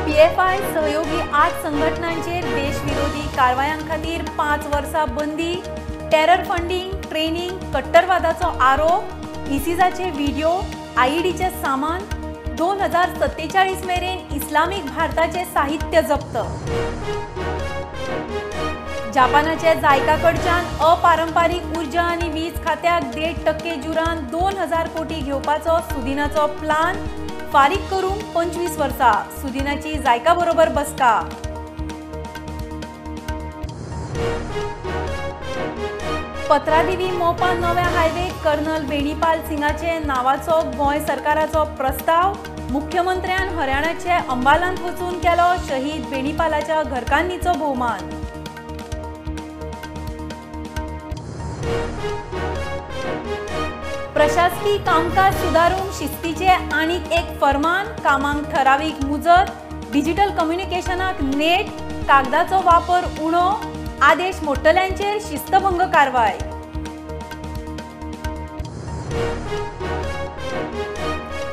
PFI सहयोगी 8 संघटनांचेर देशविरोधी कारवायां खातीर 5 वर्सां बंदी, टेरर फंडिंग, ट्रेनिंग, कट्टरवादाचो आरोप, इसिजाचे व्हिडिओ, IEDचे सामान, 2047 मेरेन इस्लामिक भारताचे साहित्य जप्त। जापानाचे जायकाकडच्यान अपारंपारीक उर्जा आनी वीज खात्याक 1.5% जुरान 2000 कोटी घेवपाचो सुदिनाचो प्लान फारीक करूंक 25 वर्सां। सुदिनाची जायका बरोबर बसका। पत्रादेवी मोपा नव्या हायवे कर्नल बेणीपाल सिंगाचे नावाचो गोंय सरकाराचो प्रस्ताव। मुख्यमंत्र्यान हरियाणाचे अंबालांत वचून केलो शहीद बेणीपालाच्या घरकान्नीचो भोवमान। प्रशासकीय कामकाज सुदारूंक शिस्तीचे आनीक एक फर्मान, कामांक ठराविक मुजत, डिजिटल कम्युनिकेशनाक नेट, कागदाचो वापर उणो, आदेश मोडटल्यांचेर शिस्तभंग कारवाय।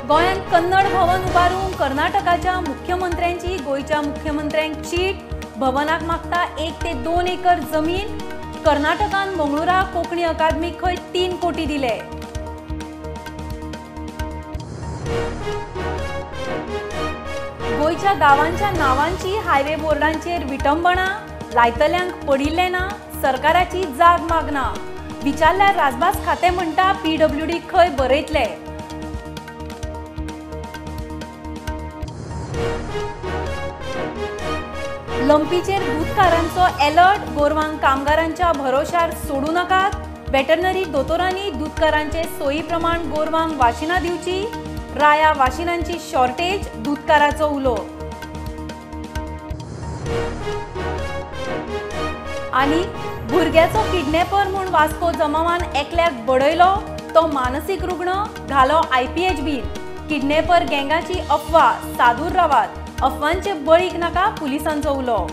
गोंयांत कन्नड भवन उबारूंक कर्नाटकाच्या मुख्यमंत्र्यांची गोंयच्या मुख्यमंत्र्यांक चीट, भवनाक मागता 1 ते 2 एकर जमीन। कर्नाटकान मंगळुरा कोंकणी अकादमीक खंय 3 कोटी दिले। गोंयच्या गावांच्या नावांची हायवे बोर्डांचेर विटंबना, लायतल्यांक पडिल्ले ना, सरकाराची जाग मागना। विचारल्यार राजभास खातें म्हणटा PWD खंय बरयतले। लंपीचेर दूधकारांचो अलर्ट, गोरवांक कामगारांच्या भरोशार सोडू नाकात। वेटरनरी दोतोरांनी दूधकारांचे सोयी प्रमाण गोरवांक वाशिनां दिवची। राया वाशिनांची शॉर्टेज, दूधकाराचो उलो। आनी भुरग्याचो किडनॅपर म्हूण वास्को जमावान एकल्याक बडयलो, तो मानसीक रुग्ण, घालो IPH बीन। किडनॅपर गँगाची अफवा, सादूर रावात, अफवांचे बळीक नाका, पुलिसांचो उलो।